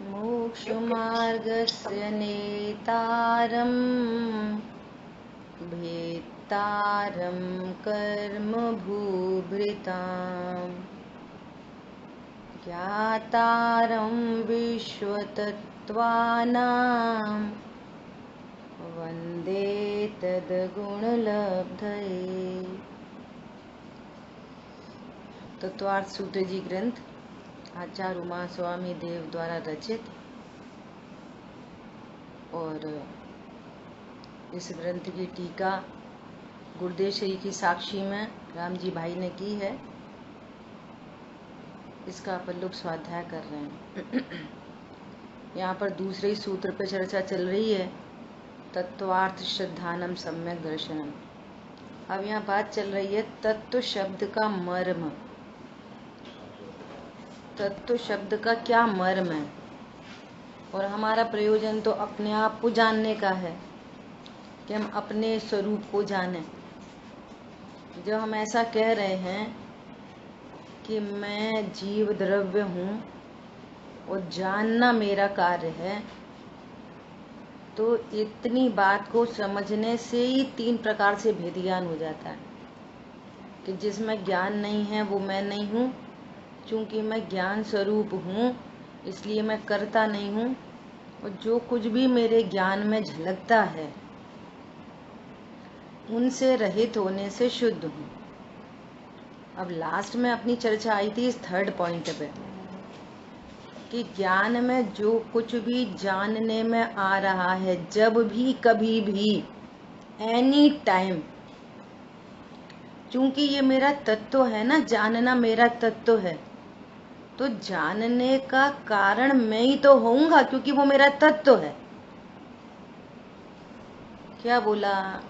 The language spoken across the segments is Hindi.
मोक्षमार्गस्य नेतारं भेत्तारं कर्मभूभृतां ज्ञातारं विश्वतत्त्वानां वन्दे तद्गुणलब्धये। तत्वार्थ सूत्र जी ग्रंथ आचार्य उमा स्वामी देव द्वारा रचित और इस ग्रंथ की टीका गुरुदेव श्री की साक्षी में राम जी भाई ने की है। इसका अपन लोग स्वाध्याय कर रहे हैं। यहाँ पर दूसरे ही सूत्र पे चर्चा चल रही है, तत्वार्थ श्रद्धानम सम्यक दर्शनम। अब यहाँ बात चल रही है तत्व शब्द का मर्म। तत्व शब्द का क्या मर्म है, और हमारा प्रयोजन तो अपने आप को जानने का है कि हम अपने स्वरूप को जानें। जब हम ऐसा कह रहे हैं कि मैं जीव द्रव्य हूँ और जानना मेरा कार्य है, तो इतनी बात को समझने से ही तीन प्रकार से भेद ज्ञान हो जाता है कि जिसमें ज्ञान नहीं है वो मैं नहीं हूँ। चूँकि मैं ज्ञान स्वरूप हूँ इसलिए मैं करता नहीं हूँ, और जो कुछ भी मेरे ज्ञान में झलकता है उनसे रहित होने से शुद्ध हूँ। अब लास्ट में अपनी चर्चा आई थी इस थर्ड पॉइंट पे कि ज्ञान में जो कुछ भी जानने में आ रहा है, जब भी कभी भी एनी टाइम, चूंकि ये मेरा तत्व है ना, जानना मेरा तत्व है, तो जानने का कारण मैं ही तो होऊंगा क्योंकि वो मेरा तत्व है। क्या बोला?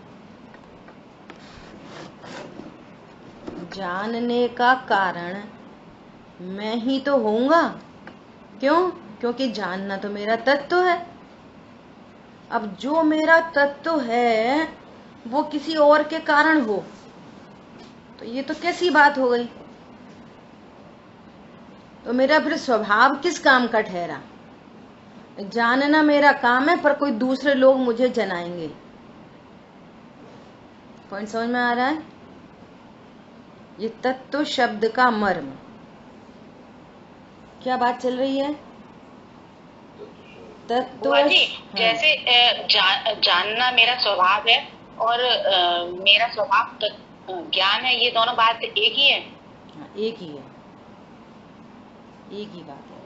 जानने का कारण मैं ही तो होऊंगा। क्यों? क्योंकि जानना तो मेरा तत्व है। अब जो मेरा तत्व है वो किसी और के कारण हो तो ये तो कैसी बात हो गई? तो मेरा फिर स्वभाव किस काम का ठहरा? जानना मेरा काम है पर कोई दूसरे लोग मुझे जनाएंगे। पॉइंट समझ में आ रहा है? ये तत्व शब्द का मर्म। क्या बात चल रही है? तत्व जैसे जानना मेरा स्वभाव है और मेरा स्वभाव ज्ञान है, ये दोनों बात एक ही है। एक ही है, एक ही बात है।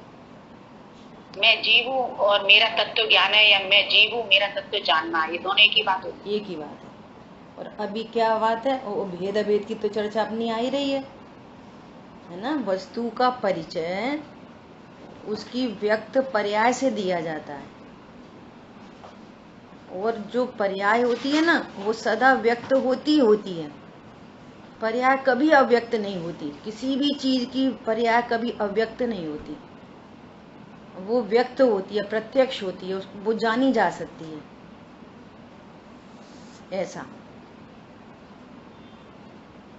मैं जीव हूँ और मेरा तत्व ज्ञान है, या मैं जीव हूँ मेरा तत्व जानना, ये दोनों एक ही बात होती है। एक ही बात है। और अभी क्या बात है? वो भेद अभेद की तो चर्चा अपनी आ ही रही है ना। वस्तु का परिचय उसकी व्यक्त पर्याय से दिया जाता है, और जो पर्याय होती है ना वो सदा व्यक्त होती है। पर्याय कभी अव्यक्त नहीं होती। किसी भी चीज की पर्याय कभी अव्यक्त नहीं होती, वो व्यक्त होती है, प्रत्यक्ष होती है, वो जानी जा सकती है। ऐसा,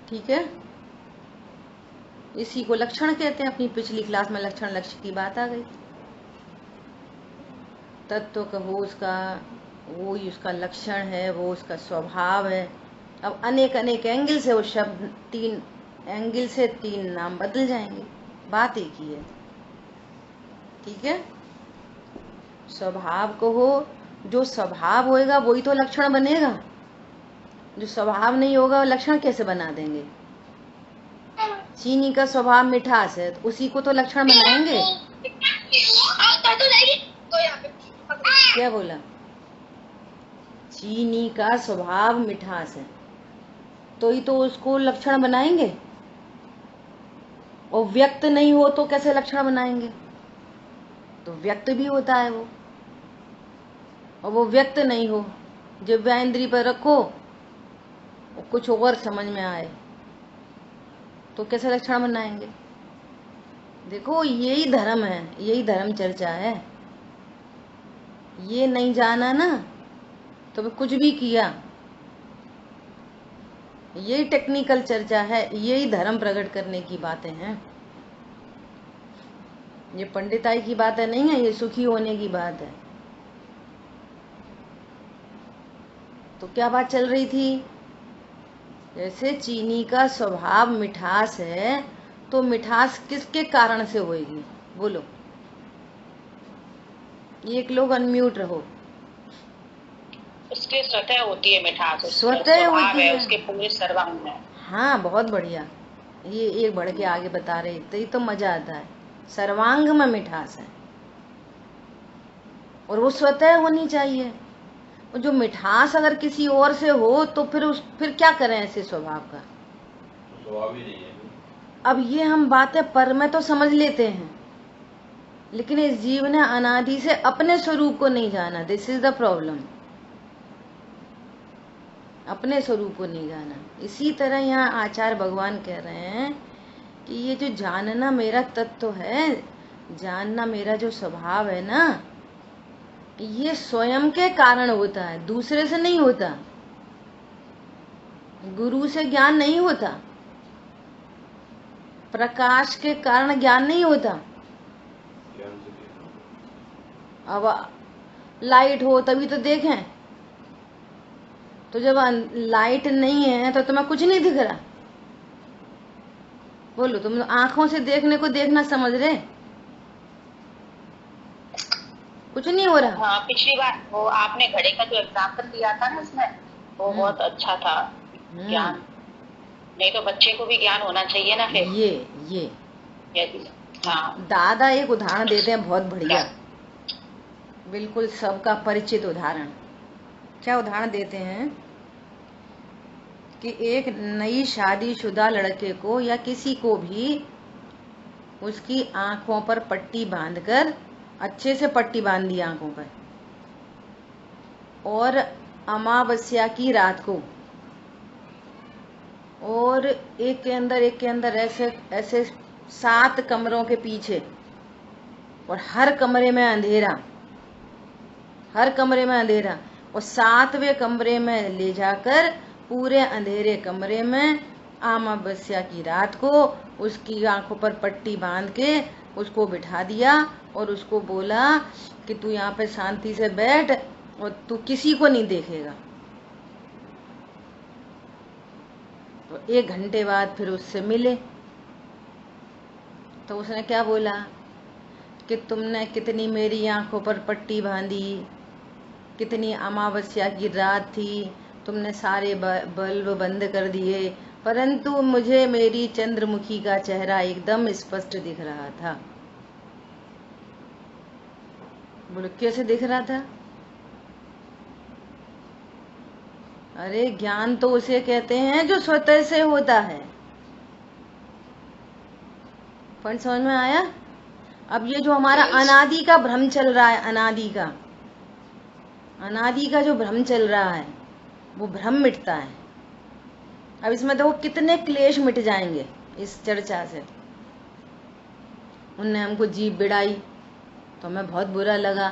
ठीक है। इसी को लक्षण कहते हैं। अपनी पिछली क्लास में लक्षण लक्ष्य की बात आ गई। तत्व का वो उसका वो ही उसका लक्षण है, वो उसका स्वभाव है। अब अनेक अनेक एंगल से वो शब्द, तीन एंगल से तीन नाम बदल जाएंगे, बात एक ही है। ठीक है। स्वभाव को हो, जो स्वभाव होएगा वही तो लक्षण बनेगा। जो स्वभाव नहीं होगा लक्षण कैसे बना देंगे? चीनी का स्वभाव मिठास है तो उसी को तो लक्षण बनाएंगे। क्या बोला? चीनी का स्वभाव मिठास है तो ही तो उसको लक्षण बनाएंगे। और व्यक्त नहीं हो तो कैसे लक्षण बनाएंगे? तो व्यक्त भी होता है वो, और वो व्यक्त नहीं हो, जिह्वा इंद्री पर रखो और कुछ और समझ में आए तो कैसे लक्षण बनाएंगे? देखो यही धर्म है, यही धर्म चर्चा है। ये नहीं जाना ना तो कुछ भी किया। यही टेक्निकल चर्चा है, यही धर्म प्रकट करने की बातें हैं। ये पंडिताई की बात है नहीं है, ये सुखी होने की बात है। तो क्या बात चल रही थी? जैसे चीनी का स्वभाव मिठास है, तो मिठास किसके कारण से होगी? बोलो। एक लोग अनम्यूट रहो। उसके स्वतः होती है मिठास, स्वतः स्वभाव होती है है। उसके पूरे सर्वांग में। हाँ, बहुत बढ़िया। ये एक बढ़ के आगे बता रहे, तो ये तो मजा आता है। सर्वांग में मिठास है और वो स्वतः होनी चाहिए। और जो मिठास अगर किसी और से हो तो फिर क्या करें ऐसे स्वभाव का? स्वभाव ही नहीं है। अब ये हम बातें पर में तो समझ लेते हैं, लेकिन इस जीव ने अनादि से अपने स्वरूप को नहीं जाना। This is the problem. अपने स्वरूप को नहीं जाना। इसी तरह यहाँ आचार्य भगवान कह रहे हैं कि ये जो जानना मेरा तत्व है, जानना मेरा जो स्वभाव है ना, ये स्वयं के कारण होता है, दूसरे से नहीं होता। गुरु से ज्ञान नहीं होता, प्रकाश के कारण ज्ञान नहीं होता। अब लाइट हो तभी तो देखें, तो जब लाइट नहीं है तो तुम्हें कुछ नहीं दिख रहा। बोलो, तुम आंखों से देखने को देखना समझ रहे, कुछ नहीं हो रहा। हाँ, पिछली बार वो आपने घड़े का जो एग्जाम्पल दिया था ना, उसमें वो बहुत अच्छा था ज्ञान। नहीं तो बच्चे को भी ज्ञान होना चाहिए ना फिर। ये यदि हाँ, दादा एक उदाहरण देते हैं बहुत बढ़िया, बिल्कुल सबका परिचित उदाहरण। क्या उदाहरण देते हैं कि एक नई शादीशुदा लड़के को या किसी को भी उसकी आंखों पर पट्टी बांधकर, अच्छे से पट्टी बांध दी आंखों पर, और अमावस्या की रात को, और एक के अंदर ऐसे ऐसे 7 कमरों के पीछे, और हर कमरे में अंधेरा, हर कमरे में अंधेरा, और 7वें कमरे में ले जाकर पूरे अंधेरे कमरे में अमावस्या की रात को उसकी आंखों पर पट्टी बांध के उसको बिठा दिया और उसको बोला कि तू यहाँ पे शांति से बैठ और तू किसी को नहीं देखेगा। तो 1 घंटे बाद फिर उससे मिले तो उसने क्या बोला कि तुमने कितनी मेरी आंखों पर पट्टी बांधी, कितनी अमावस्या की रात थी, तुमने सारे बल्ब बंद कर दिए, परंतु मुझे मेरी चंद्रमुखी का चेहरा एकदम स्पष्ट दिख रहा था। बोलो, कैसे दिख रहा था? अरे ज्ञान तो उसे कहते हैं जो स्वतः से होता है। पॉइंट समझ में आया? अब ये जो हमारा अनादि का भ्रम चल रहा है, अनादि का जो भ्रम चल रहा है, वो भ्रम मिटता है। अब इसमें देखो कितने क्लेश मिट जाएंगे इस चर्चा से। उनने हमको जीभ बिड़ाई तो हमें बहुत बुरा लगा।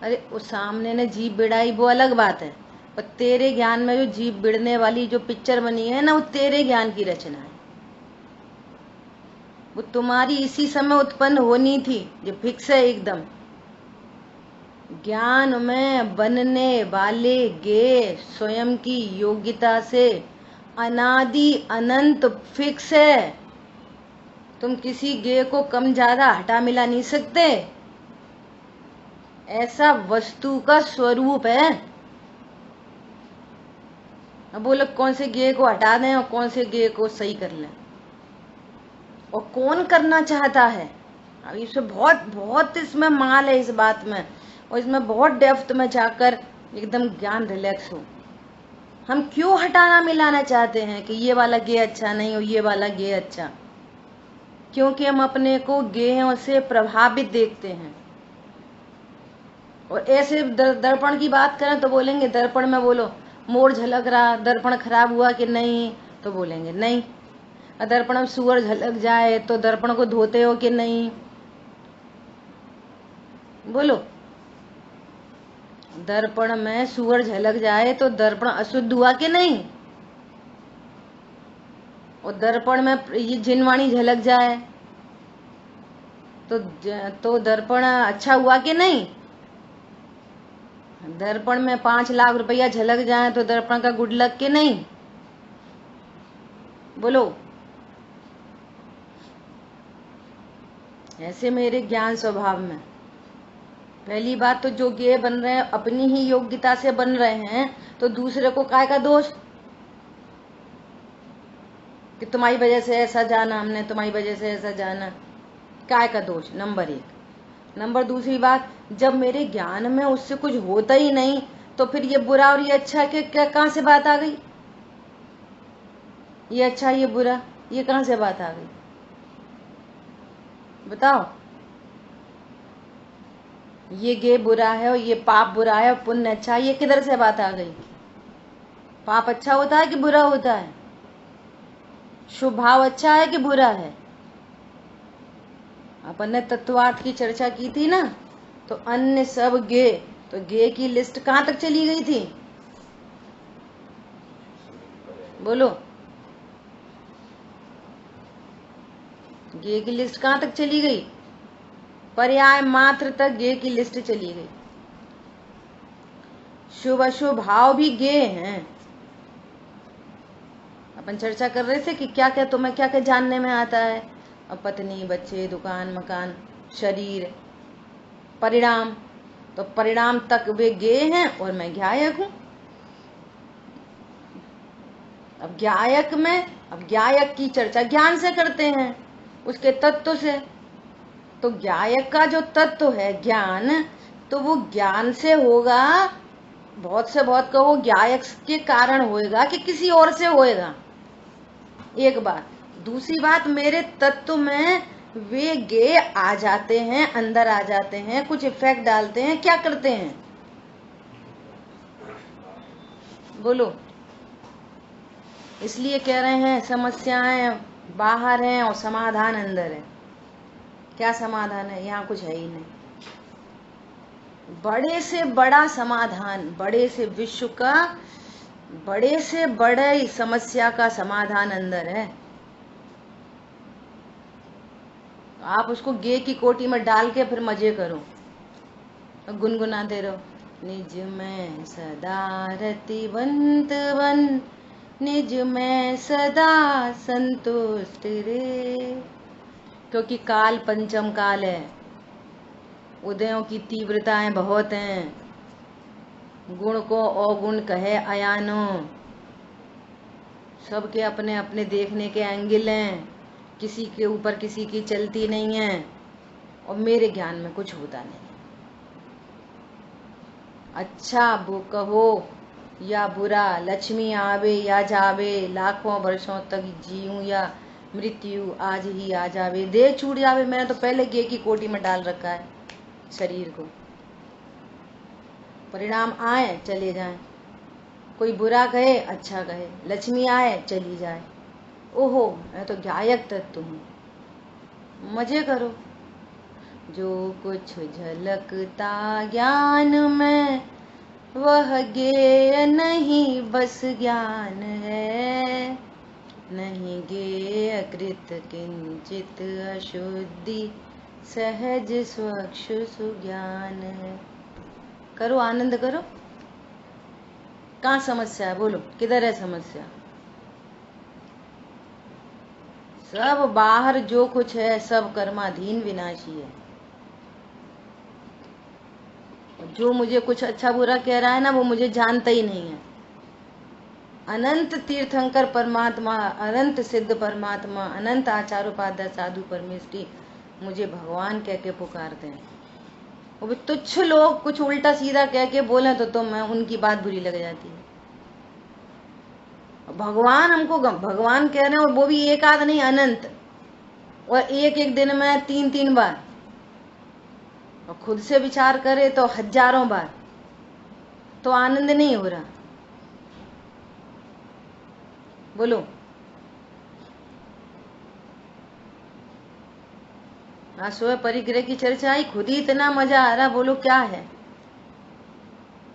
अरे उस सामने ने जीभ बिड़ाई वो अलग बात है, और तेरे ज्ञान में जो जीभ बिड़ने वाली जो पिक्चर बनी है ना, वो तेरे ज्ञान की रचना है। वो तुम्हारी इसी समय उत्पन्न होनी थी, जो फिक्स है एकदम। ज्ञान में बनने वाले गे स्वयं की योग्यता से अनादि अनंत फिक्स है। तुम किसी गे को कम ज्यादा हटा मिला नहीं सकते। ऐसा वस्तु का स्वरूप है। अब बोलो कौन से गे को हटा दें और कौन से गे को सही कर लें, और कौन करना चाहता है। अब इसमें बहुत इसमें माल है इस बात में, और इसमें बहुत डेप्थ में जाकर एकदम ज्ञान रिलैक्स हो। हम क्यों हटाना मिलाना चाहते हैं कि ये वाला गे अच्छा नहीं और ये वाला गे अच्छा? क्योंकि हम अपने को गेयों से प्रभावित देखते हैं। और ऐसे दर्पण की बात करें तो बोलेंगे दर्पण में बोलो मोर झलक रहा, दर्पण खराब हुआ कि नहीं, तो बोलेंगे नहीं। दर्पण में सूअर झलक जाए तो दर्पण को धोते हो कि नहीं? बोलो, दर्पण में सूअर झलक जाए तो दर्पण अशुद्ध हुआ कि नहीं? और दर्पण में ये जिनवाणी झलक जाए तो दर्पण अच्छा हुआ कि नहीं? दर्पण में 5 लाख रुपया झलक जाए तो दर्पण का गुड लक कि नहीं? बोलो। ऐसे मेरे ज्ञान स्वभाव में पहली बात तो जो ज्ञेय बन रहे हैं अपनी ही योग्यता से बन रहे हैं, तो दूसरे को काय का दोष कि तुम्हारी वजह से ऐसा जाना हमने, तुम्हारी वजह से ऐसा जाना, काय का दोष? नंबर 1। नंबर दूसरी बात, जब मेरे ज्ञान में उससे कुछ होता ही नहीं तो फिर ये बुरा और ये अच्छा के कहाँ से बात आ गई? ये अच्छा ये बुरा, ये कहाँ से बात आ गई? बताओ। ये गे बुरा है और ये पाप बुरा है और पुण्य अच्छा, ये किधर से बात आ गई? पाप अच्छा होता है कि बुरा होता है? शुभ भाव अच्छा है कि बुरा है? अपन ने तत्वार्थ की चर्चा की थी ना, तो अन्य सब गे, तो गे की लिस्ट कहाँ तक चली गई थी? बोलो। गे की लिस्ट कहाँ तक चली गई? पर्याय मात्र तक गे की लिस्ट चली गई। शुभ अशुभ भाव भी गे हैं। अपन चर्चा कर रहे थे कि क्या क्या तुम्हें क्या क्या जानने में आता है, और पत्नी, बच्चे, दुकान, मकान, शरीर, परिणाम, तो परिणाम तक वे गे हैं और मैं ज्ञायक हूं। अब ज्ञायक की चर्चा ज्ञान से करते हैं, उसके तत्व से। तो ज्ञायक का जो तत्व है ज्ञान, तो वो ज्ञान से होगा, बहुत से बहुत कहो ज्ञायक के कारण होएगा कि किसी और से होएगा, एक बात। दूसरी बात, मेरे तत्व में वे गे आ जाते हैं, अंदर आ जाते हैं, कुछ इफेक्ट डालते हैं, क्या करते हैं? बोलो। इसलिए कह रहे हैं समस्याएं बाहर हैं और समाधान अंदर है। क्या समाधान है? यहाँ कुछ है ही नहीं। बड़े से बड़ा समाधान, बड़े से विश्व का बड़े से बड़े समस्या का समाधान अंदर है। आप उसको गे की कोटी में डाल के फिर मजे करो, गुनगुनाते रहो। निज में सदा रतिवंत बन, निज में सदा संतुष्ट रे। क्योंकि काल पंचम काल है, उदयों की तीव्रताएं बहुत हैं, गुण को अवगुण कहे अयानो, सबके अपने अपने देखने के एंगल हैं, किसी के ऊपर किसी की चलती नहीं है, और मेरे ज्ञान में कुछ होता नहीं। अच्छा वो कहो या बुरा, लक्ष्मी आवे या जावे, लाखों वर्षों तक जीऊं या मृत्यु आज ही आ जावे, देह छूट जावे, मैंने तो पहले गे की कोटी में डाल रखा है शरीर को। परिणाम आए चले जाएं, कोई बुरा कहे अच्छा कहे, लक्ष्मी आए चली जाए, ओहो मैं तो ज्ञायक तत्व हूँ, मजे करो। जो कुछ झलकता ज्ञान में वह गेय नहीं बस ज्ञान है, नहीं गेय कृत किंचित अशुद्धि, सहज स्वच्छ सुज्ञान है। करो, आनंद करो। कहाँ समस्या है? बोलो, किधर है समस्या? सब बाहर जो कुछ है सब कर्माधीन विनाशी है। जो मुझे कुछ अच्छा बुरा कह रहा है ना, वो मुझे जानता ही नहीं है। अनंत तीर्थंकर परमात्मा, अनंत सिद्ध परमात्मा, अनंत आचार्योपाध्याय साधु परमेष्ठी मुझे भगवान कह के पुकारते हैं। वो भी तुच्छ लोग कुछ उल्टा सीधा कह के बोले तो मैं उनकी बात बुरी लग जाती है। भगवान हमको भगवान कह रहे हैं, और वो भी एक आध नहीं, अनंत, और एक एक दिन में 3-3 बार, और खुद से विचार करे तो हजारों बार, तो आनंद नहीं हो रहा? बोलो। आज सुबह परिग्रह की चर्चा आई, खुद ही इतना मजा आ रहा। बोलो क्या है?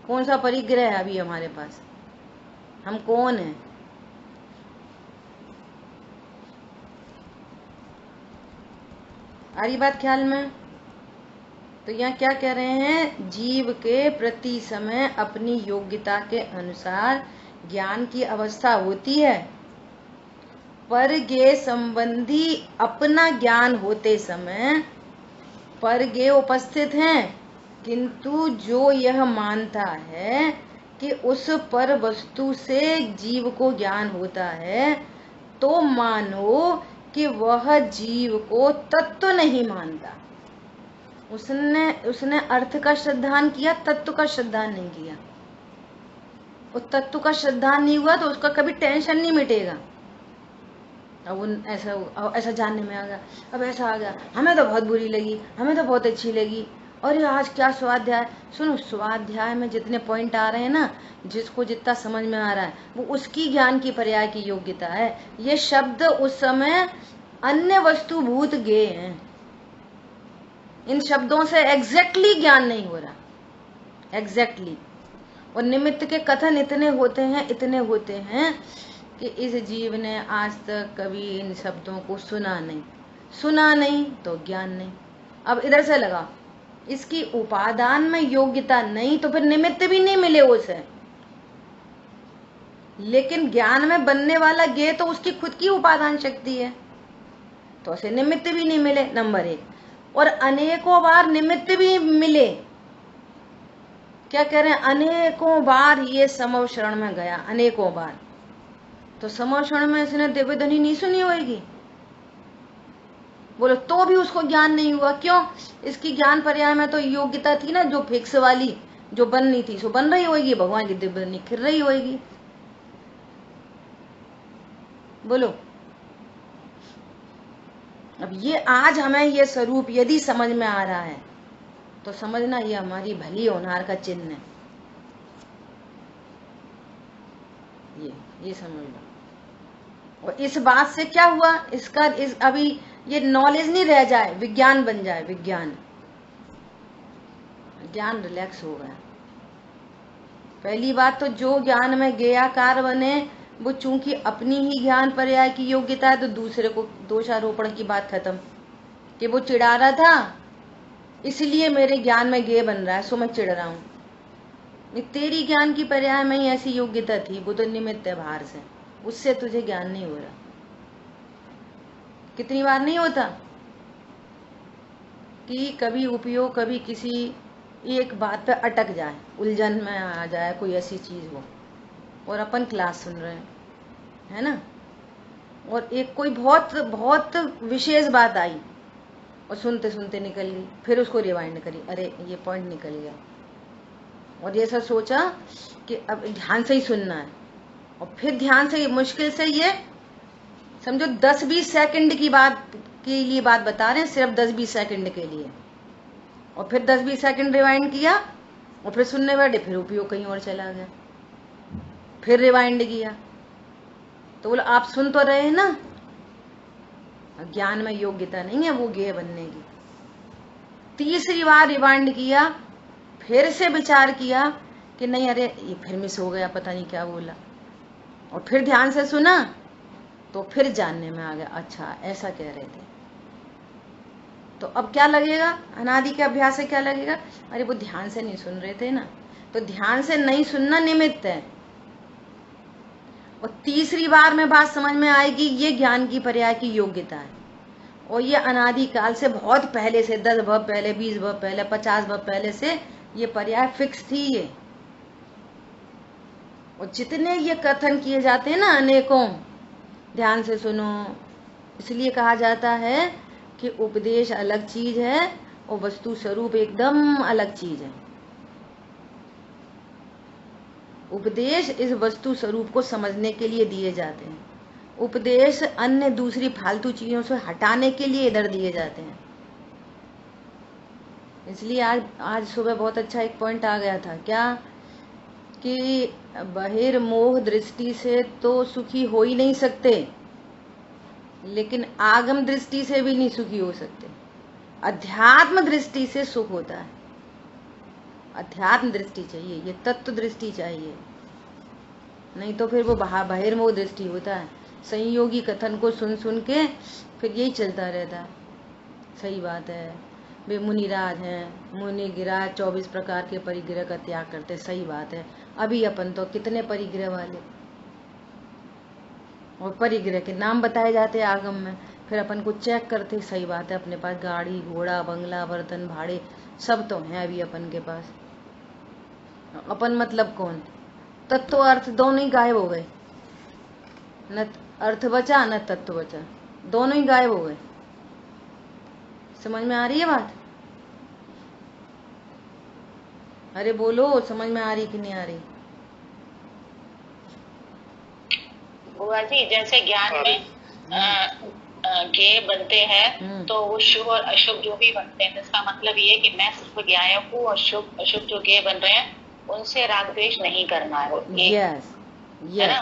कौन सा परिग्रह है अभी हमारे पास? हम कौन है? आ रही बात ख्याल में? तो यहाँ क्या कह रहे हैं, जीव के प्रति समय अपनी योग्यता के अनुसार ज्ञान की अवस्था होती है, पर गे संबंधी अपना ज्ञान होते समय पर गे उपस्थित हैं, किंतु जो यह मानता है कि उस पर वस्तु से जीव को ज्ञान होता है, तो मानो कि वह जीव को तत्व नहीं मानता। उसने अर्थ का श्रद्धान किया, तत्व का श्रद्धान नहीं किया। और तत्व का श्रद्धान नहीं हुआ तो उसका कभी टेंशन नहीं मिटेगा। अब वो ऐसा जानने में आ गया, अब ऐसा आ गया, हमें तो बहुत बुरी लगी, हमें तो बहुत अच्छी लगी, और ये आज क्या स्वाध्याय। सुनो, स्वाध्याय में जितने पॉइंट आ रहे हैं ना, जिसको जितना समझ में आ रहा है वो उसकी ज्ञान की पर्याय की योग्यता है। ये शब्द उस समय अन्य वस्तुभूत गे हैं, इन शब्दों से एग्जैक्टली ज्ञान नहीं हो रहा, एग्जैक्टली। और निमित्त के कथन इतने होते हैं कि इस जीव ने आज तक कभी इन शब्दों को सुना नहीं तो ज्ञान नहीं। अब इधर से लगा, इसकी उपादान में योग्यता नहीं तो फिर निमित्त भी नहीं मिले उसे। लेकिन ज्ञान में बनने वाला गे तो उसकी खुद की उपादान शक्ति है, तो उसे निमित्त भी नहीं मिले, नंबर 1। और अनेकों बार निमित्त भी मिले, क्या कह रहे हैं, अनेकों बार ये समव शरण में गया, अनेकों बार। तो समव शरण में इसने दिव्य ध्वनि नहीं सुनी होगी, बोलो, तो भी उसको ज्ञान नहीं हुआ। क्यों? इसकी ज्ञान पर्याय में तो योग्यता थी ना, जो फिक्स वाली जो बननी थी सो बन रही होगी, भगवान की दिव्य ध्वनि खिर रही होगी। बोलो, अब ये आज हमें ये स्वरूप यदि समझ में आ रहा है तो समझना ये हमारी भली होनार का चिन्ह है। ये समझ लो। और इस बात से क्या हुआ, अभी ये नॉलेज नहीं रह जाए, विज्ञान बन जाए, ज्ञान रिलैक्स हो गया। पहली बात तो जो ज्ञान में ज्ञेयाकार बने वो चूंकि अपनी ही ज्ञान पर्याय की योग्यता है, तो दूसरे को दोषारोपण की बात खत्म, कि वो चिढ़ा रहा था इसलिए मेरे ज्ञान में गे बन रहा है सो मैं चिढ़ रहा हूं। तेरी ज्ञान की पर्याय में ही ऐसी योग्यता थी, वो तो निमित्त है बाहर से, उससे तुझे ज्ञान नहीं हो रहा। कितनी बार नहीं होता कि कभी उपयोग, कभी किसी एक बात पे अटक जाए, उलझन में आ जाए, कोई ऐसी चीज हो, और अपन क्लास सुन रहे हैं, है ना, और एक कोई बहुत बहुत विशेष बात आई और सुनते सुनते निकल गई, फिर उसको रिवाइंड करी, अरे ये पॉइंट निकल गया, और ये सब सोचा कि अब ध्यान से ही सुनना है, और फिर ध्यान से मुश्किल से ये समझो 10-20 सेकंड की बात के लिए बात बता रहे हैं, सिर्फ 10-20 सेकंड के लिए, और फिर 10-20 सेकंड रिवाइंड किया और फिर सुनने बैठे, फिर उपयोग कहीं और चला गया, फिर रिवाइंड किया। तो बोलो आप सुन तो रहे हैं ना, ज्ञान में योग्यता नहीं है वो ज्ञेय बनने की। तीसरी बार रिवाइंड किया, फिर से विचार किया कि नहीं, अरे ये फिर मिस हो गया, पता नहीं क्या बोला, और फिर ध्यान से सुना तो फिर जानने में आ गया, अच्छा ऐसा कह रहे थे। तो अब क्या लगेगा, अनादि के अभ्यास से क्या लगेगा, अरे वो ध्यान से नहीं सुन रहे थे ना, तो ध्यान से नहीं सुनना निमित्त है। और तीसरी बार में बात समझ में आएगी, ये ज्ञान की पर्याय की योग्यता है, और ये अनादि काल से बहुत पहले से, 10 भव पहले, 20 भव पहले, 50 भव पहले से ये पर्याय फिक्स थी ये। और जितने ये कथन किए जाते हैं ना अनेकों, ध्यान से सुनो, इसलिए कहा जाता है कि उपदेश अलग चीज है और वस्तु स्वरूप एकदम अलग चीज है। उपदेश इस वस्तु स्वरूप को समझने के लिए दिए जाते हैं, उपदेश अन्य दूसरी फालतू चीजों से हटाने के लिए इधर दिए जाते हैं। इसलिए आज सुबह बहुत अच्छा एक पॉइंट आ गया था, क्या कि बहिर्मोह दृष्टि से तो सुखी हो ही नहीं सकते, लेकिन आगम दृष्टि से भी नहीं सुखी हो सकते। अध्यात्म दृष्टि से सुख होता है, अध्यात्म दृष्टि चाहिए, ये तत्व दृष्टि चाहिए, नहीं तो फिर वो बहिर्मोह दृष्टि होता है। संयोगी कथन को सुन सुन के फिर यही चलता रहता है, सही बात है। वे मुनिराज हैं, मुनि गिराज 24 प्रकार के परिग्रह का त्याग करते, सही बात है। अभी अपन तो कितने परिग्रह वाले, और परिग्रह के नाम बताए जाते हैं आगम में, फिर अपन को चेक करते, सही बात है, अपने पास गाड़ी घोड़ा बंगला बर्तन भाड़े सब तो हैं अभी अपन के पास। अपन मतलब कौन, तत्व अर्थ दोनों ही गायब हो गए, न अर्थ बचा न तत्व बचा, दोनों ही गायब हो गए। समझ में आ रही है बात? अरे बोलो, समझ में आ रही कि नहीं आ रही? बुआ जी, जैसे ज्ञान में ज्ञेय बनते हैं तो वो शुभ और अशुभ जो भी बनते हैं, इसका मतलब ये है कि मैं सिर्फ ज्ञाय को और शुभ अशुभ जो ज्ञेय बन रहे हैं उनसे राग द्वेष नहीं करना है। यस है ना?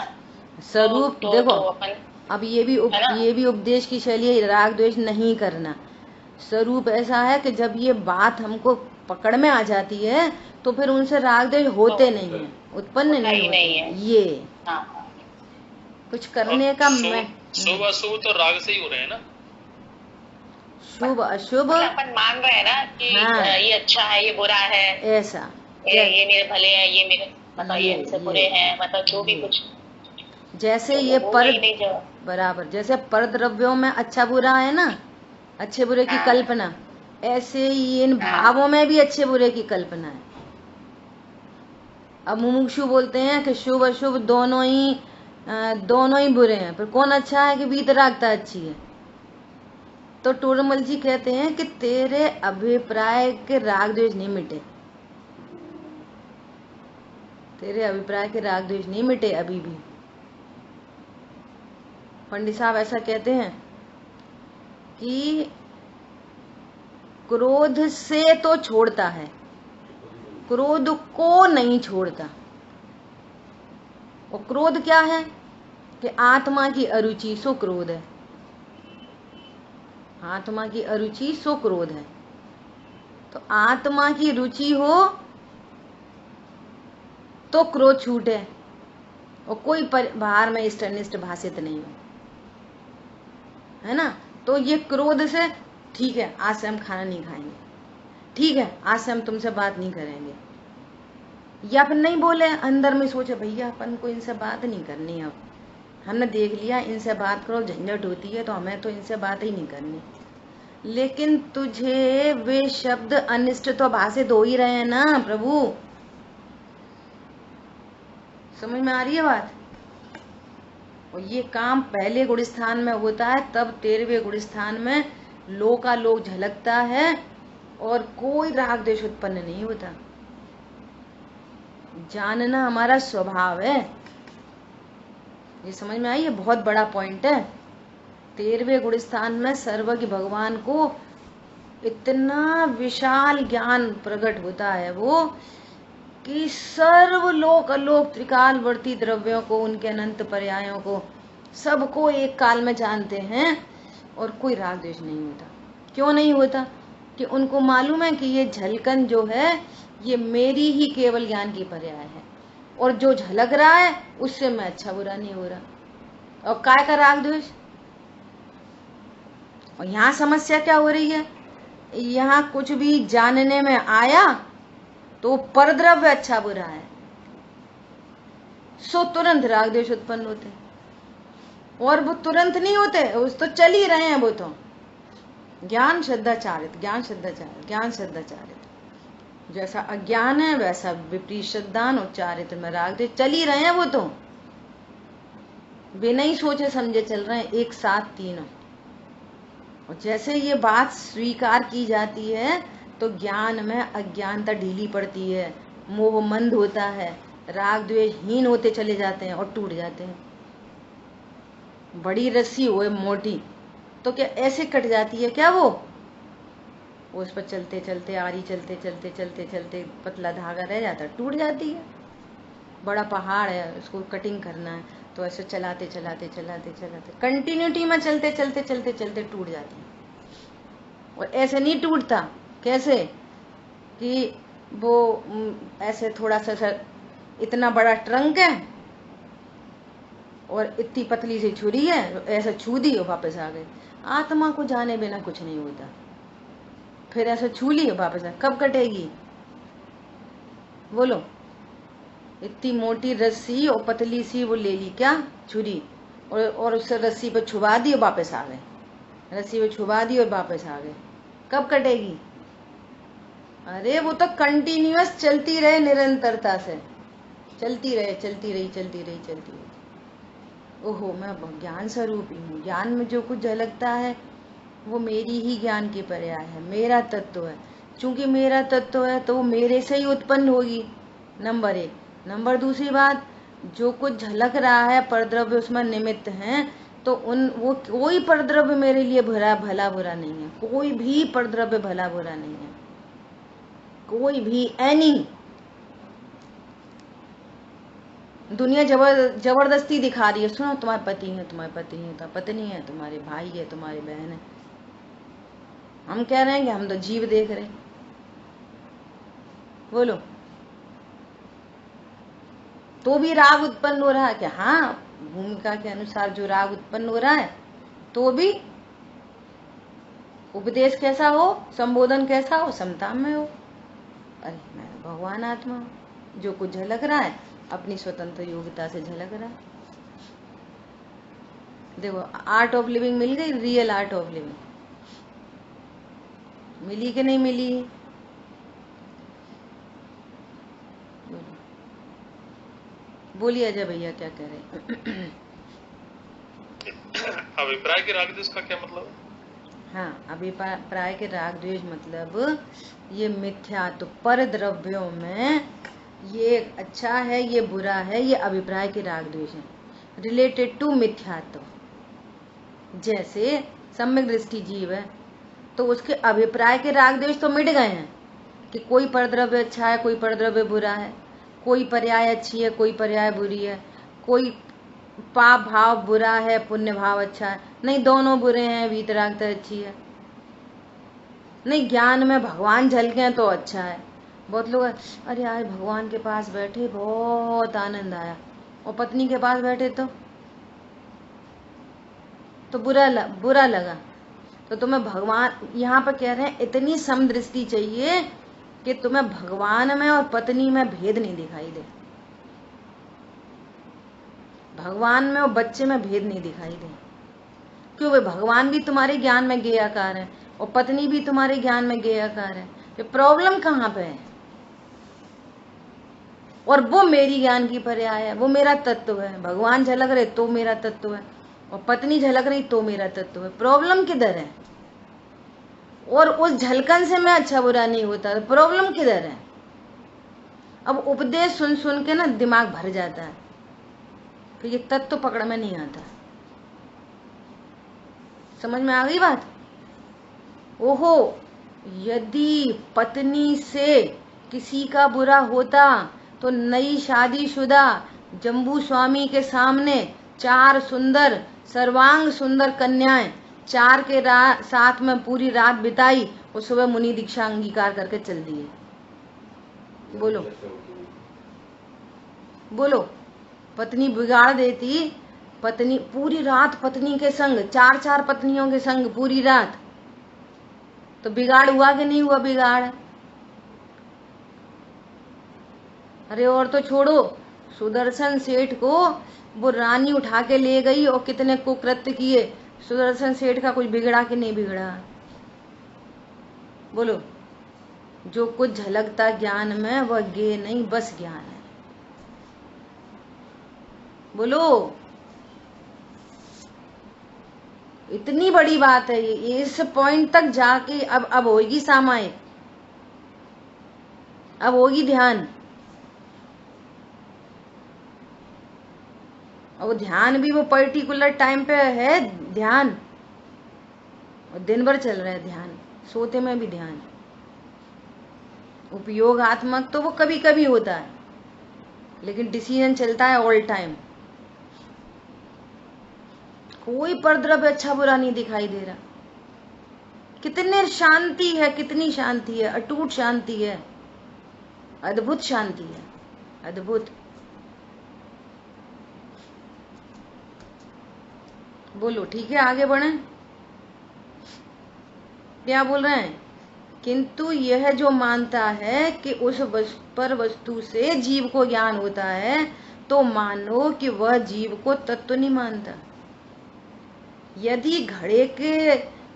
स्वरूप तो देखो, अपन अब ये भी उपदेश की शैली है, राग द्वेष नहीं करना। स्वरूप ऐसा है कि जब ये बात हमको पकड़ में आ जाती है तो फिर उनसे राग द्वेष होते नहीं है, उत्पन्न नहीं होते है। ये कुछ करने का मैं शुभ अशुभ तो राग से ही हो रहे हैं ना, शुभ अशुभ अपन मान रहे हैं ना कि ये अच्छा है ये बुरा है, ऐसा ये मेरे भले हैं ये मेरे मतलब ये इनसे बुरे हैं, मतलब जो भी कुछ जैसे ये बराबर, जैसे पर द्रव्यों में अच्छा बुरा है ना, अच्छे बुरे की कल्पना, ऐसे ही इन भावों में भी अच्छे बुरे की कल्पना है। अब मुमुक्षु बोलते हैं कि शुभ अशुभ दोनों ही बुरे हैं, पर कौन अच्छा है कि वीतरागता अच्छी है? तो टोरमल जी कहते हैं कि तेरे अभिप्राय के राग द्वेष नहीं मिटे, तेरे अभिप्राय के राग द्वेष नहीं मिटे अभी भी। पंडित साहब ऐसा कहते हैं कि क्रोध से तो छोड़ता है, क्रोध को नहीं छोड़ता। और क्रोध क्या है कि आत्मा की अरुचि सो क्रोध है, आत्मा की अरुचि सो क्रोध है। तो आत्मा की रुचि हो तो क्रोध छूटे और कोई बाहर में इष्ट अनिष्ट भाषित नहीं हो, है ना? तो ये क्रोध से ठीक है आज से हम खाना नहीं खाएंगे, ठीक है आज से हम तुमसे बात नहीं करेंगे, या फिर नहीं बोले, अंदर में सोचे भैया अपन को इनसे बात नहीं करनी, अब हमने देख लिया इनसे बात करो झंझट होती है तो हमें तो इनसे बात ही नहीं करनी। लेकिन तुझे वे शब्द अनिष्ट तो भाषित हो ही रहे हैं ना प्रभु, समझ में आ रही है बात? और ये काम पहले गुण स्थान में होता है, तब 13वें गुण स्थान में लोकालोक झलकता है और कोई राग द्वेष उत्पन्न नहीं होता। जानना हमारा स्वभाव है, ये समझ में आई? ये बहुत बड़ा पॉइंट है। 13वें गुण स्थान में सर्वज्ञ भगवान को इतना विशाल ज्ञान प्रकट होता है वो कि सर्व लोक अलोक त्रिकालवर्ती द्रव्यों को, उनके अनंत पर्यायों को, सबको एक काल में जानते हैं और कोई राग द्वेष नहीं होता। क्यों नहीं होता? कि उनको मालूम है कि ये झलकन जो है ये मेरी ही केवल ज्ञान की पर्याय है, और जो झलक रहा है उससे मैं अच्छा बुरा नहीं हो रहा। और काय का राग द्वेष? और यहाँ समस्या क्या हो रही है, यहाँ कुछ भी जानने में आया तो परद्रव्य अच्छा बुरा है, सो तुरंत राग द्वेष उत्पन्न होते, और वो तुरंत नहीं होते, उस तो चल ही रहे हैं वो तो। ज्ञान श्रद्धाचारित, ज्ञान श्रद्धाचारित, ज्ञान श्रद्धाचारित, जैसा अज्ञान है वैसा विपरीत श्रद्धान और चारित्र में राग द्वेष चल ही रहे हैं वो तो, बिना ही सोचे समझे चल रहे हैं एक साथ तीनों। और जैसे ये बात स्वीकार की जाती है तो ज्ञान में अज्ञानता ढीली पड़ती है, मोह मंद होता है, राग द्वेष हीन होते चले जाते हैं और टूट जाते हैं। बड़ी रस्सी हो मोटी तो क्या ऐसे कट जाती है क्या वो उस पर चलते चलते आरी चलते चलते चलते चलते पतला धागा रह जाता, टूट जाती है। बड़ा पहाड़ है, उसको कटिंग करना है तो ऐसे चलाते चलाते चलाते चलाते कंटिन्यूटी में चलते चलते चलते चलते टूट जाती है। और ऐसे नहीं टूटता, कैसे कि वो ऐसे थोड़ा सा इतना बड़ा ट्रंक है और इतनी पतली सी छुरी है, ऐसे छू दी और वापस आ गए। आत्मा को जाने बिना कुछ नहीं होता, फिर ऐसे छू ली वापस कब कटेगी? बोलो। इतनी मोटी रस्सी और पतली सी वो ले ली क्या छुरी, और उस रस्सी पे छुपा दी और वापस आ गए, रस्सी पे छुपा दी और वापस आ गए, कब कटेगी? अरे वो तो कंटिन्यूअस चलती रहे, निरंतरता से चलती रहे, चलती रही, चलती रही, चलती रही। ओहो, मैं ज्ञान स्वरूपी हूँ। ज्ञान में जो कुछ झलकता है वो मेरी ही ज्ञान की पर्याय है, मेरा तत्व है। चूंकि मेरा तत्व है तो वो मेरे से ही उत्पन्न होगी, नंबर एक। नंबर दूसरी बात, जो कुछ झलक रहा है परद्रव्य उसमें निमित्त हैं, तो वो कोई परद्रव्य मेरे लिए भला बुरा नहीं है, कोई भी परद्रव्य भला बुरा नहीं है, कोई भी। एनी दुनिया जबरदस्ती दिखा रही है, सुनो तुम्हारे पति है, तुम्हारे पति है, तुम्हारी पत्नी है, तुम्हारे भाई है, तुम्हारी बहन है, हम कह रहे हैं कि हम तो जीव देख रहे। बोलो, तो भी राग उत्पन्न हो रहा है क्या? हाँ, भूमिका के अनुसार जो राग उत्पन्न हो रहा है, तो भी उपदेश कैसा हो, संबोधन कैसा हो, समता में हो। अरे मैं भगवान आत्मा हूं, जो कुछ झलक रहा है अपनी स्वतंत्र योग्यता से झलक रहा है। देखो, आर्ट ऑफ लिविंग मिल गई, रियल आर्ट ऑफ लिविंग मिली कि नहीं मिली? बोलिए अजय भैया, क्या कह रहे हैं? अभिप्राय के राग द्वेष का क्या मतलब है? हाँ, अभिप्राय के राग द्वेष मतलब ये मिथ्या, तो पर द्रव्यों में ये अच्छा है, ये बुरा है, ये अभिप्राय के राग द्वेष है, रिलेटेड टू मिथ्यात्व। जैसे सम्यक दृष्टि जीव है तो उसके अभिप्राय के राग द्वेष तो मिट गए हैं कि कोई परद्रव्य अच्छा है, कोई परद्रव्य बुरा है, कोई पर्याय अच्छी है, कोई पर्याय बुरी है, कोई पाप भाव बुरा है, पुण्य भाव अच्छा है, नहीं दोनों बुरे हैं, वीतरागता अच्छी है, नहीं ज्ञान में भगवान झलके तो अच्छा है। बहुत लोग अरे आज भगवान के पास बैठे बहुत आनंद आया, और पत्नी के पास बैठे तो बुरा लगा। तो तुम्हें भगवान, यहाँ पर कह रहे हैं इतनी समदृष्टि चाहिए कि तुम्हें भगवान में और पत्नी में भेद नहीं दिखाई दे, भगवान में और बच्चे में भेद नहीं दिखाई दे। क्यों? वे भगवान भी तुम्हारे ज्ञान में ज्ञेयाकार है और पत्नी भी तुम्हारे ज्ञान में ज्ञेयाकार है। ये प्रॉब्लम कहाँ पे है? और वो मेरी ज्ञान की पर्याय है, वो मेरा तत्व है। भगवान झलक रहे तो मेरा तत्व है, और पत्नी झलक रही तो मेरा तत्व है। प्रॉब्लम किधर है? और उस झलकन से मैं अच्छा बुरा नहीं होता, तो प्रॉब्लम किधर है? अब उपदेश सुन सुन के ना दिमाग भर जाता है, फिर ये तत्व पकड़ में नहीं आता। समझ में आ गई बात? ओहो, यदि पत्नी से किसी का बुरा होता तो नई शादीशुदा जम्बू स्वामी के सामने 4 सुंदर सर्वांग सुंदर कन्याएं 4 के साथ में पूरी रात बिताई और सुबह मुनि दीक्षा अंगीकार करके चल दिए। बोलो बोलो, पत्नी बिगाड़ देती, पत्नी पूरी रात पत्नी के संग 4 पत्नियों के संग पूरी रात, तो बिगाड़ हुआ कि नहीं हुआ? बिगाड़। अरे और तो छोड़ो, सुदर्शन सेठ को वो रानी उठा के ले गई और कितने कुकृत्य किए। सुदर्शन सेठ का कुछ बिगड़ा कि नहीं बिगड़ा? बोलो, जो कुछ झलकता ज्ञान में वह ज्ञेय नहीं, बस ज्ञान है। बोलो, इतनी बड़ी बात है ये। इस पॉइंट तक जाके अब होगी सामायिक, अब होगी ध्यान। और ध्यान भी वो पर्टिकुलर टाइम पे है ध्यान, और दिन भर चल रहा है ध्यान, सोते में भी ध्यान। उपयोगात्मक तो वो कभी कभी होता है, लेकिन डिसीजन चलता है ऑल टाइम। कोई परद्रव्य अच्छा बुरा नहीं दिखाई दे रहा। कितनी शांति है, कितनी शांति है, अटूट शांति है, अद्भुत शांति है, अद्भुत। बोलो, ठीक है, आगे बढ़े। क्या बोल रहे हैं? किंतु यह जो मानता है कि उस पर वस्तु से जीव को ज्ञान होता है, तो मानो कि वह जीव को तत्व नहीं मानता। यदि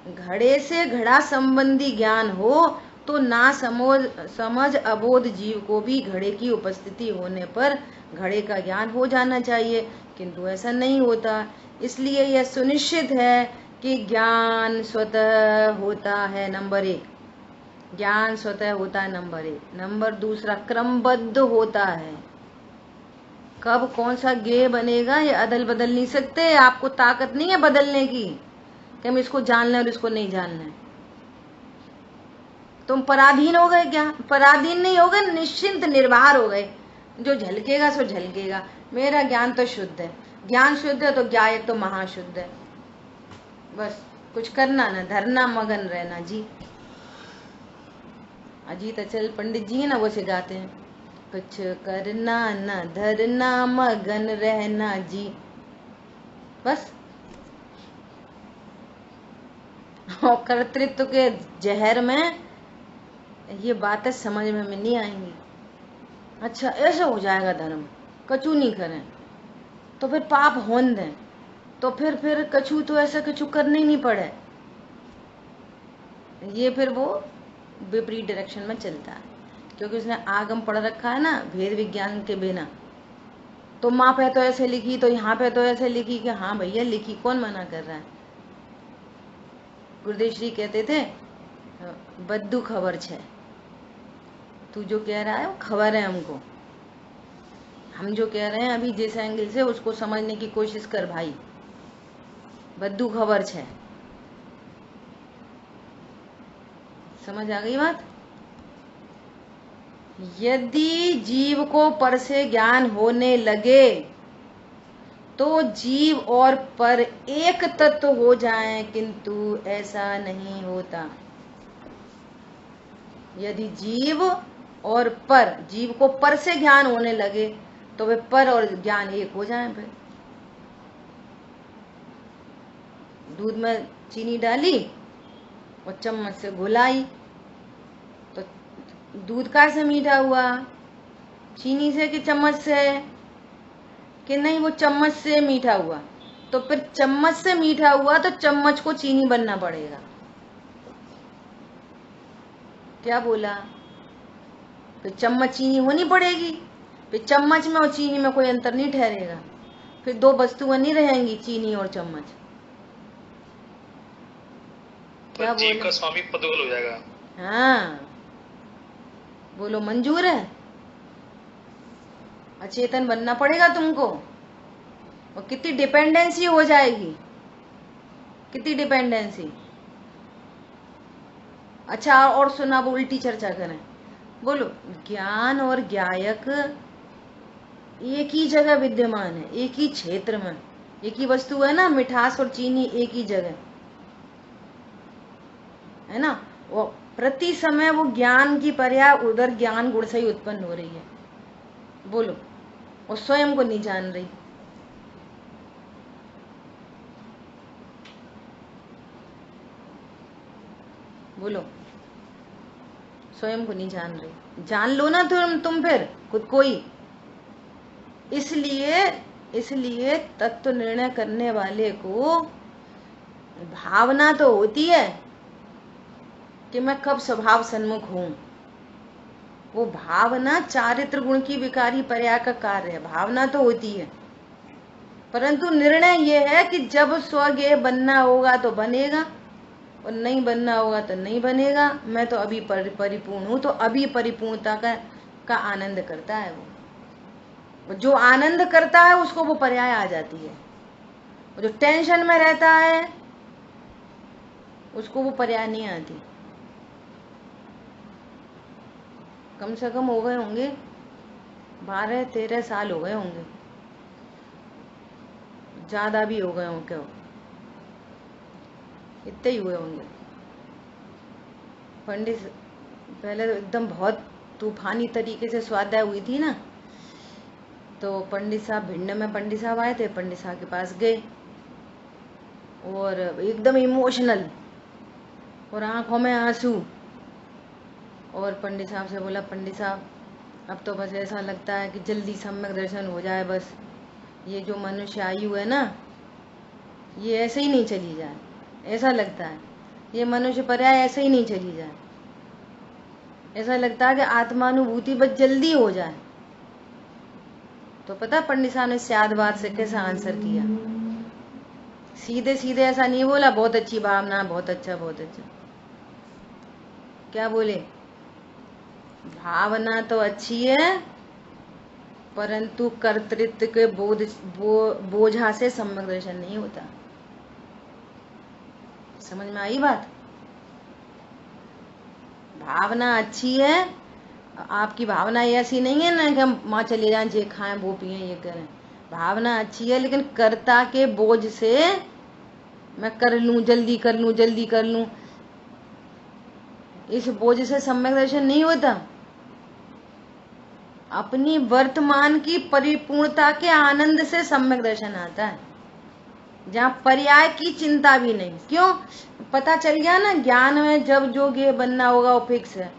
घड़े से घड़ा संबंधी ज्ञान हो तो ना समझ अबोध जीव को भी घड़े की उपस्थिति होने पर घड़े का ज्ञान हो जाना चाहिए, किंतु ऐसा नहीं होता। इसलिए यह सुनिश्चित है कि ज्ञान स्वतः होता है, नंबर 1 ज्ञान स्वतः होता है, नंबर 1। नंबर 2 क्रमबद्ध होता है। कब कौन सा गे बनेगा ये अदल बदल नहीं सकते, आपको ताकत नहीं है बदलने की कि हम इसको जानना है और इसको नहीं जानना है। तुम पराधीन हो गए, क्या पराधीन नहीं हो गए, निश्चिंत निर्भर हो गए। जो झलकेगा सो झलकेगा। मेरा ज्ञान तो शुद्ध है, ज्ञान शुद्ध है तो ज्ञायक तो महाशुद्ध है। बस कुछ करना ना, धरना मगन रहना जी। अजीत अचल पंडित जी है ना, वो सिखाते हैं, कुछ करना ना, धरना मगन रहना जी। बस और कर्तृत्व के जहर में ये बातें समझ में नहीं आएंगी। अच्छा ऐसे हो जाएगा धर्म, कछु नहीं करें तो फिर पाप होन दें, तो फिर कछु तो ऐसा कछु करने ही नहीं पड़े। ये फिर वो विपरीत डायरेक्शन में चलता है, क्योंकि उसने आगम पढ़ रखा है ना भेद विज्ञान के बिना। तो माँ पे तो ऐसे लिखी, तो यहाँ पे तो ऐसे लिखी कि हाँ भैया लिखी, कौन मना कर रहा है। गुरुदेव श्री कहते थे बद्दू खबर छे, तू जो कह रहा है वो खबर है हमको, हम जो कह रहे हैं अभी जिस एंगल से उसको समझने की कोशिश कर भाई, बद्दू खबर छे। समझ आ गई बात। यदि जीव को पर से ज्ञान होने लगे तो जीव और पर एक तत्व हो जाएं, किंतु ऐसा नहीं होता। यदि जीव और पर, जीव को पर से ज्ञान होने लगे तो वे पर और ज्ञान एक हो जाएं। फिर दूध में चीनी डाली और चम्मच से घुलाई तो दूध का से मीठा हुआ, चीनी से कि चम्मच से, कि नहीं वो चम्मच से मीठा हुआ। तो फिर चम्मच से मीठा हुआ तो चम्मच को चीनी बनना पड़ेगा। क्या बोला, फिर चम्मच चीनी होनी पड़ेगी। फिर चम्मच में और चीनी में कोई अंतर नहीं ठहरेगा, फिर दो वस्तुएं नहीं रहेंगी, चीनी और चम्मच। क्या तो जीव का स्वामी पदगल हो जाएगा। हाँ बोलो मंजूर है। अचेतन बनना पड़ेगा तुमको, और कितनी डिपेंडेंसी हो जाएगी, कितनी डिपेंडेंसी। अच्छा और सुना, वो उल्टी चर्चा करें। बोलो ज्ञान और ज्ञायक एक ही जगह विद्यमान है, एक ही क्षेत्र में, एक ही वस्तु है ना। मिठास और चीनी एक ही जगह है ना। वो प्रति समय वो ज्ञान की पर्याय उधर ज्ञान गुण से ही उत्पन्न हो रही है। बोलो वो स्वयं को नहीं जान रही। बोलो स्वयं को नहीं जान रही। जान लो ना तुम फिर खुद को ही। इसलिए तत्व निर्णय करने वाले को भावना तो होती है कि मैं कब स्वभाव सन्मुख हूं। वो भावना चारित्र गुण की विकारी पर्याय का कार्य है। भावना तो होती है, परंतु निर्णय ये है कि जब स्वज्ञेय बनना होगा तो बनेगा और नहीं बनना होगा तो नहीं बनेगा। मैं तो अभी परिपूर्ण हूं, तो अभी परिपूर्णता का आनंद करता है वो। जो आनंद करता है उसको वो पर्याय आ जाती है, और जो टेंशन में रहता है उसको वो पर्याय नहीं आती। कम से कम हो गए होंगे 12-13 साल हो गए होंगे, ज्यादा भी हो गए होंगे, इतने ही हुए होंगे। पंडित पहले तो एकदम बहुत तूफानी तरीके से स्वाध्याय हुई थी ना, तो पंडित साहब भिंड में पंडित साहब आए थे, पंडित साहब के पास गए और एकदम इमोशनल और आंखों में आंसू और पंडित साहब से बोला, पंडित साहब अब तो बस ऐसा लगता है कि जल्दी सम्यक दर्शन हो जाए, बस ये जो मनुष्य आयु है ना ये ऐसे ही नहीं चली जाए, ऐसा लगता है ये मनुष्य पर्याय ऐसे ही नहीं चली जाए, ऐसा लगता है कि आत्मानुभूति बस जल्दी हो जाए। तो पता पंडित साहब ने शायद बात से कैसा आंसर किया, सीधे सीधे ऐसा नहीं बोला बहुत अच्छी भावना, बहुत अच्छा बहुत अच्छा। क्या बोले, भावना तो अच्छी है परंतु कर्तृत्व के बोझा से सम्यक दर्शन नहीं होता। समझ में आई बात? भावना अच्छी है, आपकी भावना ऐसी नहीं है ना कि हम वहां चले जाएं, जे खाएं वो पिए ये करें। भावना अच्छी है लेकिन कर्ता के बोझ से मैं कर लूं, जल्दी कर लूं, जल्दी कर लूं, इस बोझ से सम्यक दर्शन नहीं होता। अपनी वर्तमान की परिपूर्णता के आनंद से सम्यक दर्शन आता है, जहाँ पर्याय की चिंता भी नहीं। क्यों? पता चल गया ना ज्ञान में जब जो गे बनना होगा वो फिक्स है।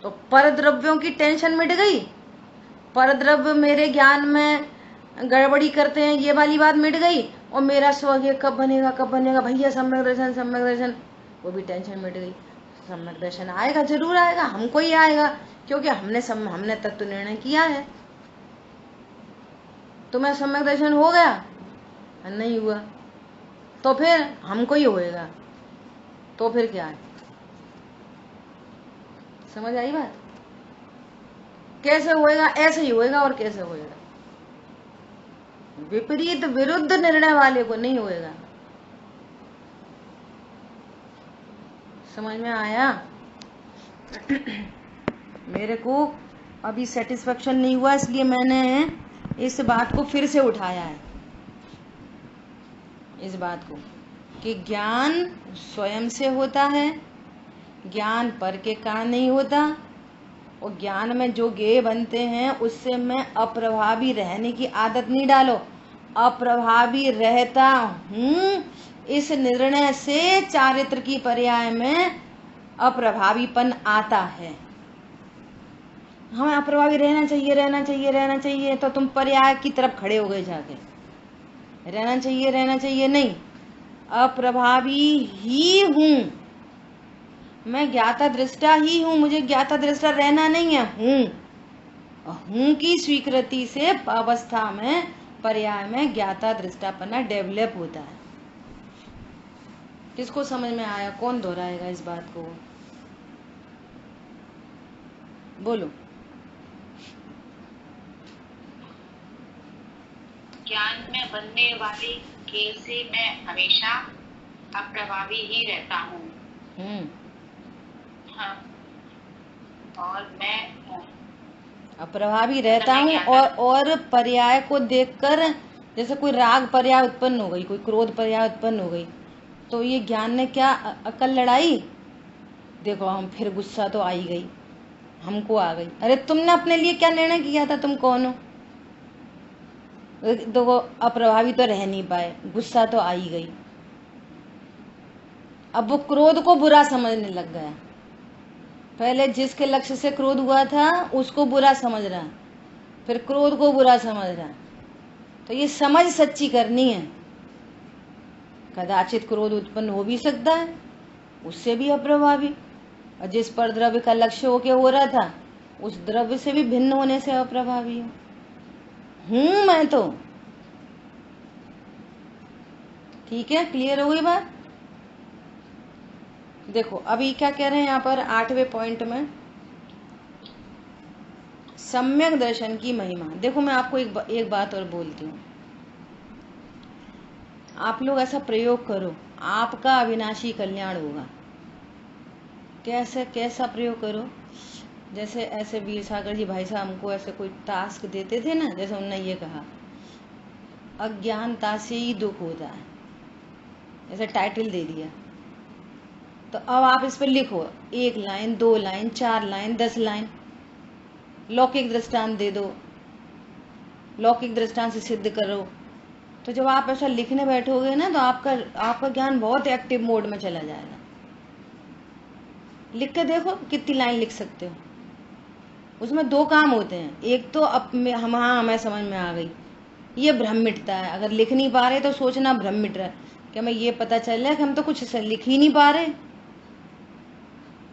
तो परद्रव्यों की टेंशन मिट गई, परद्रव्य मेरे ज्ञान में गड़बड़ी करते हैं ये वाली बात मिट गई, और मेरा स्वगे कब बनेगा कब बनेगा भैया सम्यक दर्शन सम्यक दर्शन, वो भी टेंशन मिट गई। सम्यक दर्शन आएगा, जरूर आएगा, हमको ही आएगा, क्योंकि हमने तत्व निर्णय किया है। तुम्हें सम्यक दर्शन हो गया? नहीं हुआ तो फिर हमको ही होएगा, तो फिर क्या है? समझ आई बात? कैसे होएगा? ऐसे ही होएगा। और कैसे होएगा? विपरीत विरुद्ध निर्णय वाले को नहीं होएगा। समझ में आया? मेरे को अभी सेटिस्फेक्शन नहीं हुआ, इसलिए मैंने इस बात को फिर से उठाया है, इस बात को कि ज्ञान स्वयं से होता है, ज्ञान पर के कारण नहीं होता, और ज्ञान में जो गेय बनते हैं उससे मैं अप्रभावी रहने की आदत नहीं डालो। अप्रभावी रहता हूँ इस निर्णय से चारित्र की पर्याय में अप्रभावीपन आता है। हमें अप्रभावी रहना चाहिए रहना चाहिए रहना चाहिए, तो तुम पर्याय की तरफ खड़े हो गए जाके। रहना चाहिए नहीं, अप्रभावी ही हूं मैं, ज्ञाता दृष्टा ही हूं, मुझे ज्ञाता दृष्टा रहना नहीं है, हूं की स्वीकृति से अवस्था में पर्याय में ज्ञाता दृष्टापना डेवलप होता है। किसको समझ में आया? कौन दोहराएगा इस बात को? बोलो। ज्ञान में बनने वाली के से मैं हमेशा अप्रभावी ही रहता हूँ। हाँ, और मैं अप्रभावी रहता हूँ, और पर्याय को देखकर, जैसे कोई राग पर्याय उत्पन्न हो गई, कोई क्रोध पर्याय उत्पन्न हो गई, तो ये ज्ञान ने क्या अकल लड़ाई? देखो हम फिर गुस्सा तो आई गई, हमको आ गई। अरे तुमने अपने लिए क्या निर्णय किया था? तुम कौन हो? तो वो अप्रभावी तो रह नहीं पाए, गुस्सा तो आई गई। अब वो क्रोध को बुरा समझने लग गया। पहले जिसके लक्ष्य से क्रोध हुआ था उसको बुरा समझ रहा, फिर क्रोध को बुरा समझ रहा। तो ये समझ सच्ची करनी है। कदाचित क्रोध उत्पन्न हो भी सकता है, उससे भी अप्रभावी, और जिस पर द्रव्य का लक्ष्य होके हो रहा था उस द्रव्य से भी भिन्न होने से अप्रभावी हूं मैं तो। ठीक है, क्लियर हो गई बात? देखो अभी क्या कह रहे हैं यहाँ पर 8वें पॉइंट में, सम्यक दर्शन की महिमा। देखो मैं आपको एक बात और बोलती हूँ, आप लोग ऐसा प्रयोग करो, आपका अविनाशी कल्याण होगा। कैसा प्रयोग करो? जैसे ऐसे वीर सागर जी भाई साहब हमको ऐसे कोई टास्क देते थे ना, जैसे उन्होंने ये कहा अज्ञानता से ही दुख होता है, ऐसे टाइटल दे दिया। तो अब आप इस पर लिखो 1 लाइन 2 लाइन 4 लाइन 10 लाइन, लौकिक दृष्टांत दे दो, लौकिक दृष्टांत से सिद्ध करो। तो जब आप ऐसा लिखने बैठोगे ना तो आपका ज्ञान बहुत एक्टिव मोड में चला जाएगा। लिख के देखो कितनी लाइन लिख सकते हो। उसमें दो काम होते हैं, एक तो हमें समझ में आ गई, ये भ्रम मिटता है। अगर लिख नहीं पा रहे तो सोचना भ्रम मिट रहा है, कि हमें ये पता चल रहा है कि हम तो कुछ लिख ही नहीं पा रहे,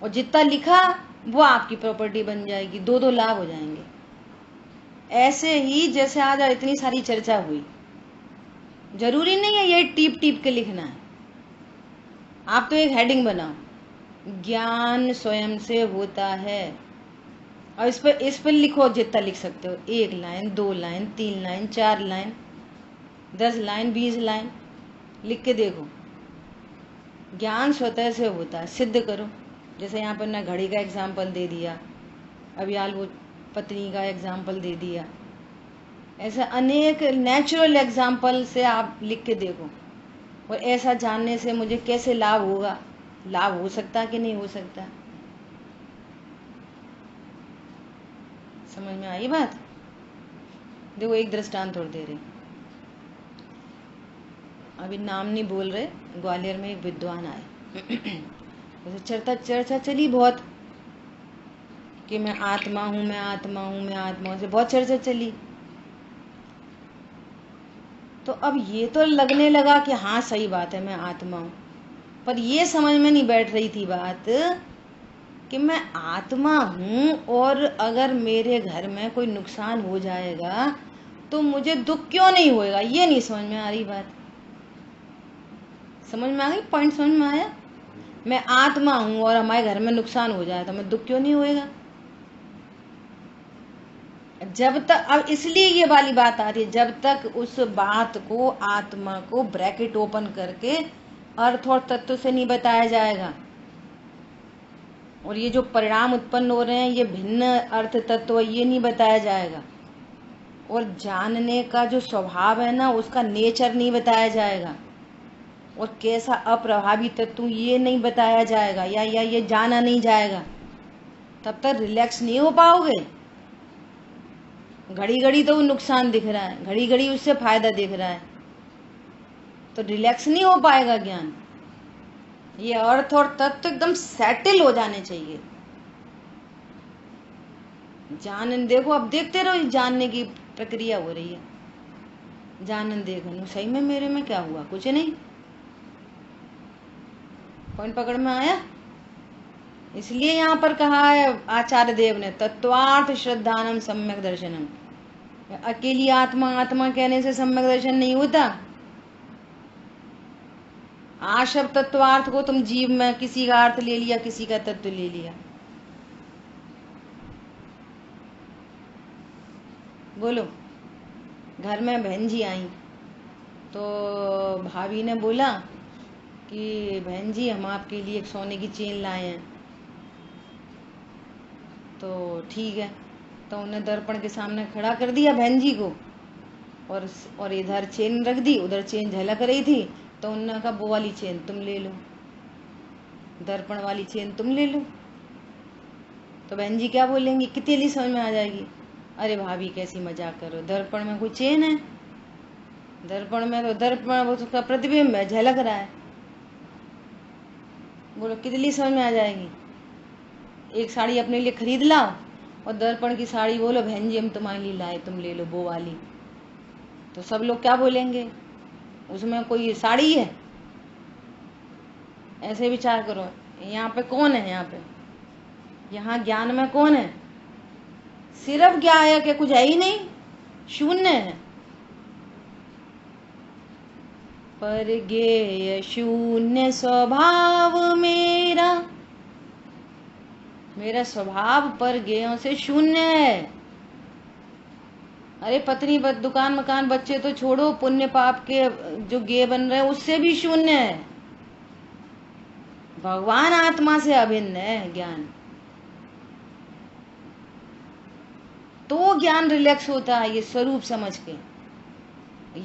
और जितना लिखा वो आपकी प्रॉपर्टी बन जाएगी, दो दो लाभ हो जाएंगे। ऐसे ही जैसे आज इतनी सारी चर्चा हुई, जरूरी नहीं है ये टीप टीप के लिखना है। आप तो एक हेडिंग बनाओ, ज्ञान स्वयं से होता है, और इस पर लिखो जितना लिख सकते हो, 1 line 2 line 3 line 4 line 10 line 20 line लिख के देखो। ज्ञान स्वतः से होता है, सिद्ध करो। जैसे यहाँ पर ना घड़ी का एग्जाम्पल दे दिया, अभियाल वो पत्नी का एग्जाम्पल दे दिया, ऐसे अनेक नेचुरल एग्जाम्पल से आप लिख के देखो, और ऐसा जानने से मुझे कैसे लाभ होगा, लाभ हो सकता कि नहीं हो सकता। समझ में आई बात? देखो एक दृष्टांत और दे रहे, अभी नाम नहीं बोल रहे, ग्वालियर में एक विद्वान आए चर्चा चली बहुत कि मैं आत्मा हूं, मैं आत्मा हूं, मैं आत्मा हूं, से बहुत चर्चा चली। तो अब ये तो लगने लगा कि हाँ सही बात है, मैं आत्मा हूं, पर ये समझ में नहीं बैठ रही थी बात कि मैं आत्मा हूं, और अगर मेरे घर में कोई नुकसान हो जाएगा तो मुझे दुख क्यों नहीं होएगा, ये नहीं समझ में आ रही बात। समझ में आ गई? पॉइंट समझ में आया? मैं आत्मा हूं और हमारे घर में नुकसान हो जाए तो मैं दुख क्यों नहीं होएगा? जब तक, अब इसलिए ये वाली बात आ रही है, जब तक उस बात को, आत्मा को ब्रैकेट ओपन करके अर्थ और तत्व से नहीं बताया जाएगा, और ये जो परिणाम उत्पन्न हो रहे हैं ये भिन्न अर्थ तत्व, ये नहीं बताया जाएगा, और जानने का जो स्वभाव है ना उसका नेचर नहीं बताया जाएगा, और कैसा अप्रभावी तत्व ये नहीं बताया जाएगा, या ये जाना नहीं जाएगा, तब तक रिलैक्स नहीं हो पाओगे। घड़ी घड़ी तो वो नुकसान दिख रहा है, घड़ी घड़ी उससे फायदा दिख रहा है, तो रिलैक्स नहीं हो पाएगा ज्ञान। ये अर्थ और तत्व एकदम सेटल हो जाने चाहिए। जानन देखो, अब देखते रहो, जानने की प्रक्रिया हो रही है। जानन देखो सही में मेरे में क्या हुआ, कुछ नहीं। पॉइंट पकड़ में आया? इसलिए यहाँ पर कहा है आचार्य देव ने, तत्वार्थ श्रद्धानम सम्यक दर्शनम। अकेली आत्मा आत्मा कहने से सम्यक दर्शन नहीं होता। आशब तत्वार्थ को तुम जीव में किसी का अर्थ ले लिया, किसी का तत्व ले लिया। बोलो, घर में बहन जी आई तो भाभी ने बोला कि बहन जी हम आपके लिए एक सोने की चेन लाए हैं। तो ठीक है, तो उन्हें दर्पण के सामने खड़ा कर दिया बहन जी को, और इधर चेन रख दी, उधर चेन झलक रही थी, तो उन्होंने कहा वो वाली चेन तुम ले लो, दर्पण वाली चेन तुम ले लो। तो बहन जी क्या बोलेंगी, कितनी जल्दी समझ में आ जाएगी, अरे भाभी कैसी मजाक करो, दर्पण में कोई चेन है, दर्पण में तो दर्पण उसका प्रतिबिंब है, झलक रहा है। बोलो कितनी समझ में आ जाएगी। एक साड़ी अपने लिए खरीद लाओ और दर्पण की साड़ी बोलो बहन जी हम तुम्हारे लिए लाए, तुम ले लो वो वाली, तो सब लोग क्या बोलेंगे, उसमें कोई साड़ी है? ऐसे विचार करो, यहाँ पे कौन है, यहाँ ज्ञान में कौन है? सिर्फ ज्ञायक है, कुछ है ही नहीं, शून्य है। पर गेय शून्य स्वभाव मेरा, मेरा स्वभाव पर गेयों से शून्य है। अरे पत्नी दुकान मकान बच्चे तो छोड़ो, पुण्य पाप के जो गेय बन रहे हैं उससे भी शून्य है। भगवान आत्मा से अभिन्न है ज्ञान, तो ज्ञान रिलैक्स होता है। ये स्वरूप समझ के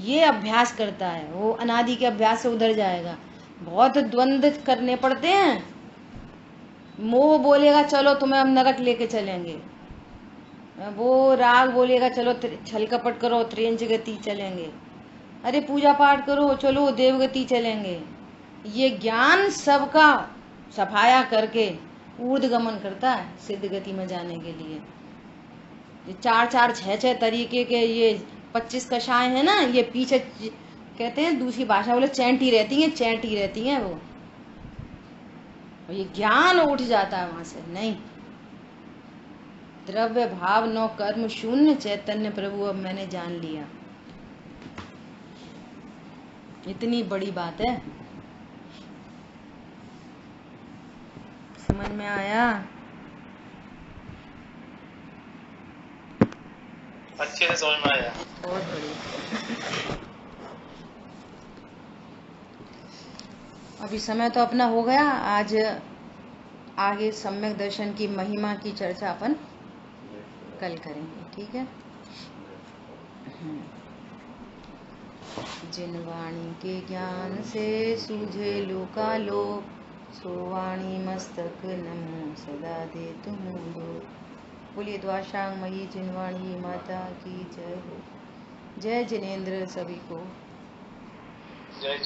ये अभ्यास करता है, वो अनादि के अभ्यास से उधर जाएगा। बहुत द्वंद्व करने पड़ते हैं। मोह बोलेगा चलो तुम्हें हम नरक लेके चलेंगे, वो राग बोलेगा चलो छल कपट करो त्रियंच गति चलेंगे, अरे पूजा पाठ करो चलो देवगति चलेंगे। ये ज्ञान सबका सफाया करके ऊर्ध्वगमन करता है सिद्ध गति में जाने के लिए। ये 4-4, 6-6 तरीके के ये 25 कषाय है ना, ये पीछे कहते हैं दूसरी भाषा बोले चैंटी रहती हैं वो। और ये ज्ञान उठ जाता है वहां से। नहीं, द्रव्य भाव नो कर्म शून्य चैतन्य प्रभु अब मैंने जान लिया। इतनी बड़ी बात है, समझ में आया? अच्छे से समझ में आया। बहुत बढ़िया। अभी समय तो अपना हो गया। आज आगे सम्यक दर्शन की महिमा की चर्चा अपन कल करेंगे, ठीक है? जिन वाणी के ज्ञान से सूझे लोकालोक, सो वाणी मस्तक नमो सदा दे तुम लोक। बोलिए द्वाशांग मयी जिनवाणी माता की जय हो। जय जिनेन्द्र सभी को।